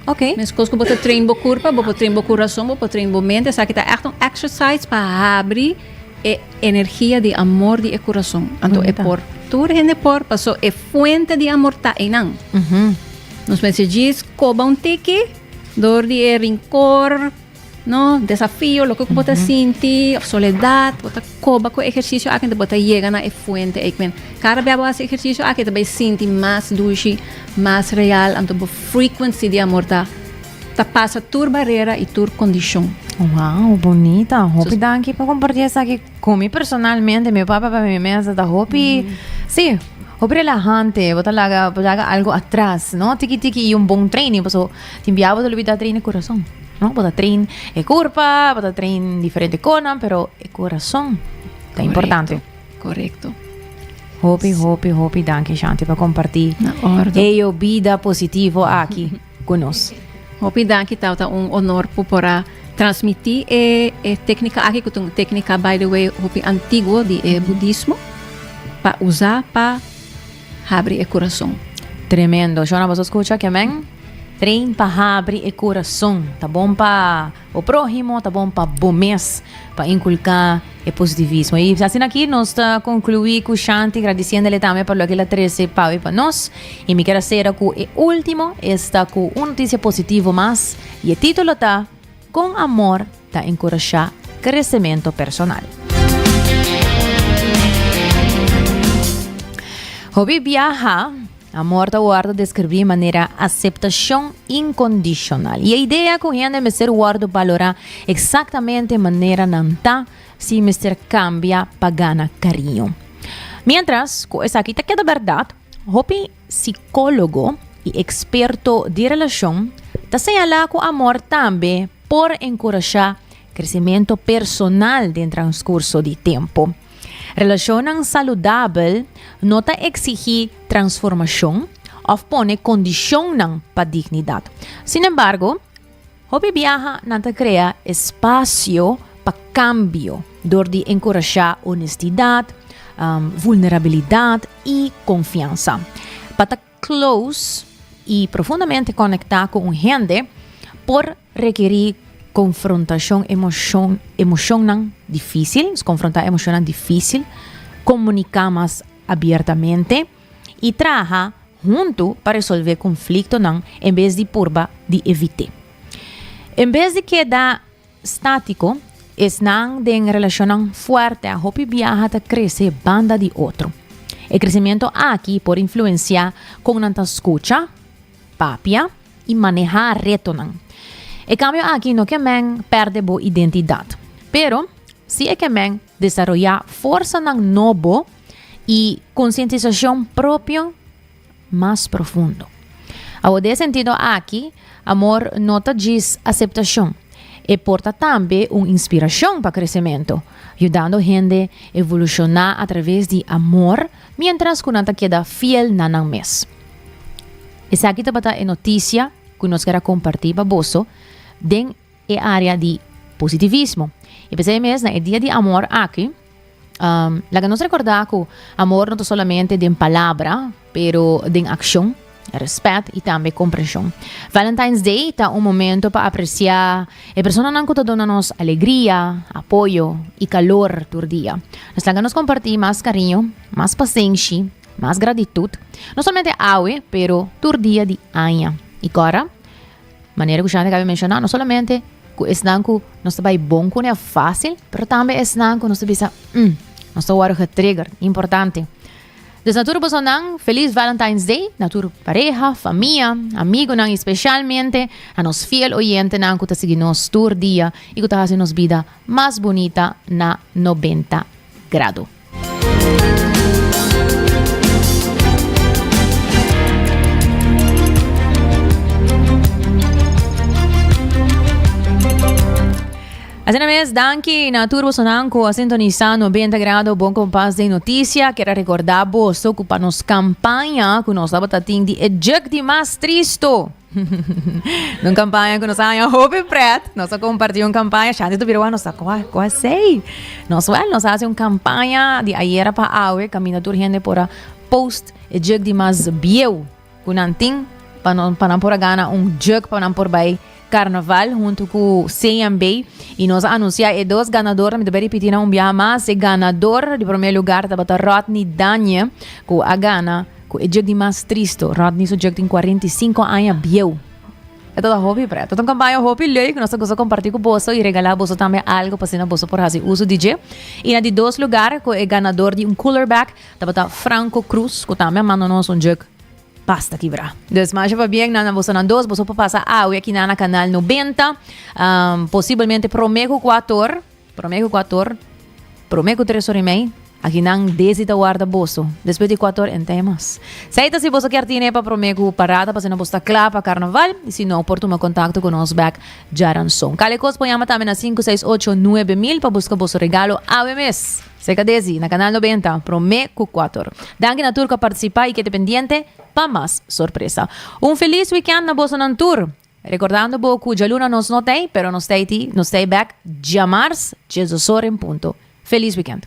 Ok. Mas coisas que você treina o corpo, você treina o coração, você treina a mente. Isso aqui está echt exercise para abrir a energia de amor de coração. Então, é por tudo gente por passou a fonte de amor tá aí não. Nos mensagens coba tiki, dor de rincor, no desafio, lo que você sente, soledade, você coba com exercício aqui você chega na fonte aí men. Cada vez você exercício aqui você sente mais dulce, mais real, então a frequency de amor tá passa tur barreira e tur condição. Wow, bonita. Hopi danke para compartir isso aqui comigo personalmente, meu papá para minha mesa da Hopi. Sim. Hopi relajante, botar algo atrás, no? Tiki e bom treino, porque te enviava de olvidar treino coração. No, botar trein e curva, botar trein diferente cona, pero el corazón es importante. Correcto. Hopi, danke Shanti para compartir a vida positiva aqui conosco. Hopi danke tá honor para transmitir a técnica aqui que é técnica by the way hopi antigo de budismo para usar para abrir o coração. Tremendo. Jona, você escuta que amém? Trein para abrir o coração, tá bom para o próximo, tá bom para bom mês, para inculcar o positivismo. E assim aqui nós concluí com Shanti, agradecendo-lhe também por aquilo que ele para nós. E me quero ser com o último, está com uma notícia positiva mais, e o título está Com amor, tá encorajar crescimento personal. Hobby viaja amor ta guardo descrever maneira aceitação incondicional. E a ideia que gente me ser guardo valorar exatamente maneira nanta se me ser cambia pagana carinho. Mientras, com essa aqui tá que é da verdade, hopi psicólogo e experto de relação ta señala que o amor também por encorajar crescimento personal no transcurso de tempo. Relação saudável não ta exige transformação ou põe condição para dignidade. Sin embargo, hobby viaja não ta cria espaço para cambio, door de encorajar honestidade, vulnerabilidade e confiança. Para close e profundamente conectar com gente por requerir confrontação emocional difícil, confrontar emocional difícil, comunicar mais abertamente e trabalhar junto para resolver conflito em vez de purba de evitar. Em vez de quedar estático, es de relação forte a hopi viaja a crescer banda de outro. O crescimento aqui por influenciar com nanta escucha, papia e manejar reto E cambio aqui no que men perde bo identidade. Pero, se é que men desarrollar força novo e conscientização própria mais profundo. Ao de sentido aqui, amor nota diz aceitação e porta também uma inspiração para crescimento, ajudando a gente a evolucionar através de amor, mientras que nanta queda fiel na mes. Essa aqui é notícia que nós queremos compartilhar para você den a área de positivismo. E pensei mesmo, na dia de amor aqui, lá nos recordar que amor não é somente de palavra, pero de ação, respeito e também compreensão. Valentine's Day é momento para apreciar a pessoa que está dando-nos alegria, apoio e calor do dia. Nós nos compartilhar mais carinho, mais paciência, mais gratitude, não somente hoje, pero do dia de amanhã. E agora, maneira que já acabei de mencionar, não somente que é que não está bom, que não é fácil, mas também é que não está bisa, não está o trigger, importante. Então, natura personal, feliz Valentine's Day, natura pareja, família, amigo, especialmente a nos fiel oyente que está seguindo nos todo dia e que está fazendo nos vida mais bonita na 90 grados. Assim mesmo, danke na turbo sonanco a sintonizar 90 graus bom compás de notícia. Quero recordar você que para nos campanha que nós estamos tendo de eject de mais tristo. Numa campanha que nós temos Hope Pret, nós compartilhamos uma campanha, chante do Biruá, nós quase sei. Nós fazemos uma campanha de ayer para hoje, caminho por gente para post eject de mais bieu, que não tem para não por gana jug para não por vai Carnaval junto com CMB e nós anunciar dois ganadores, me deve repetir dia mais, o ganador de primeiro lugar está Rodney Danye, que a gana, que é de mais triste, Rodney só tem 45 anos, bieu. É toda hobby, para toda campanha hobby leuk, que nós gostamos compartilhar com você e regalar você também algo para ser você por fazer uso DJ. E na de dois lugares, que é ganador de cooler bag, está Franco Cruz, que também manda-nos jug. Basta quebrar. Então, mas já bem, na você não dois, você pode passar aqui na canal 90, possivelmente Promeco 4, Promeco 3 horas e meia, aqui não desita guarda bolso. Depois de 4 em temas. Seita se você quer ter para Promeco parada, para não postar claro para carnaval, e se não, por tomar contato com nós back Jaranson. Calecos, põe também na 5689000 para buscar o regalo ao mês. Seca desi, na canal 90, Promeco 4. Danke na tour que participar e que pendiente para mais surpresa. Feliz weekend na Bossa nan Tour. Recordando que a luna nos notei, pero nos stay back dia mars, 18 horas em ponto. Feliz weekend.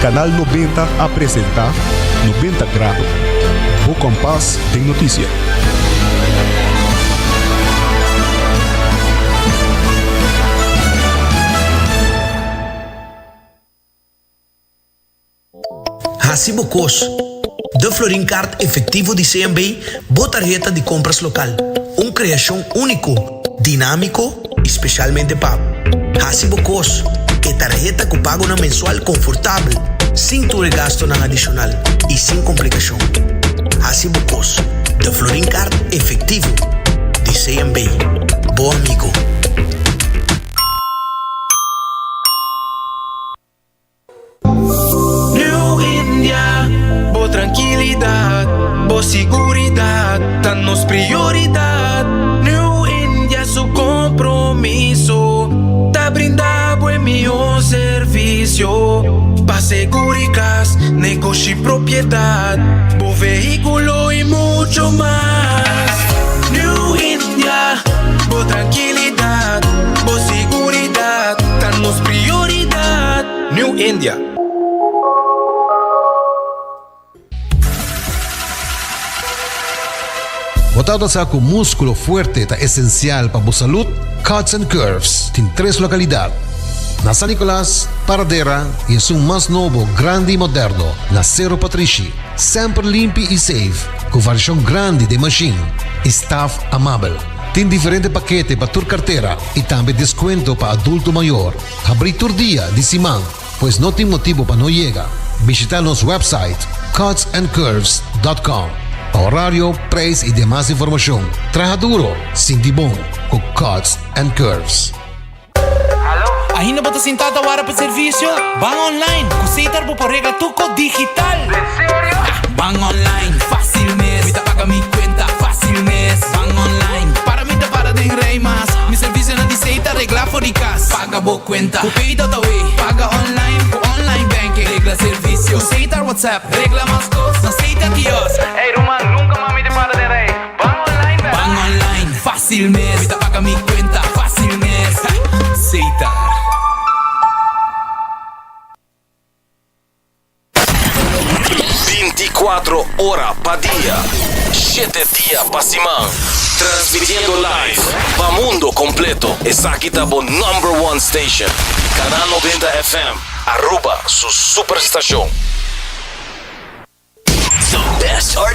Canal 90 apresenta 90 graus. O compás tem notícia. Hasibo Cos. De Florincard efectivo de CMB, botarjeta de compras local. Una creación único, dinámico, especialmente para Hasibo Cos, que tarjeta que paga una mensual confortable, sin tu gasto nada adicional y sin complicación. Hasibo Cos, de Florincard efectivo de CMB. Bom amigo. Tranquilidad, boa seguridad, danos prioridad. New India su compromiso, da brindar buen mejor servicio. Pa seguridad, negocio y propiedad, bo vehículo y mucho más. New India, bo tranquilidad, bo seguridad, danos prioridad. New India. Botado sa com músculo fuerte ta esencial para a saúde, Cuts and Curves tem 3 localidades. Na San Nicolás, Paradera e em mais novo, grande e moderno, na Cerro Patrici. Sempre limpo e safe, com variação grande de machine. Staff amável. Tem diferente paquete para tua carteira e também desconto para adulto maior. Abrir todo dia de semana, pois não tem motivo para não chegar. Visitar nosso website cutsandcurves.com. Horário, preço e demais informação. Traja duro, sinti bom, com Cuts and Curves. Ainda bota sentada para o serviço? Van online, cositar por rega tuco digital. ¿En serio? Van online, fácil mes. Me paga mi cuenta, fácil mes. Van online, para mí te para de rey más. Mi servicio no dice regla fóricas. Paga bo cuenta, cupito taway. Paga online, con online banking. Regla servicio, cositar WhatsApp. Regla más cosas, cita kiosк. Ey, Roman, nunca mami te para de rey. Van online, ¿verdad? Van online, fácil mes. Me paga mi cuenta, fácil mes. Citar. 24 horas pa día, 7 días pa semana. Transmitiendo live pa mundo completo. Es aquí ta bo #1 station. Canal 90 FM. Aruba, su superestación. The best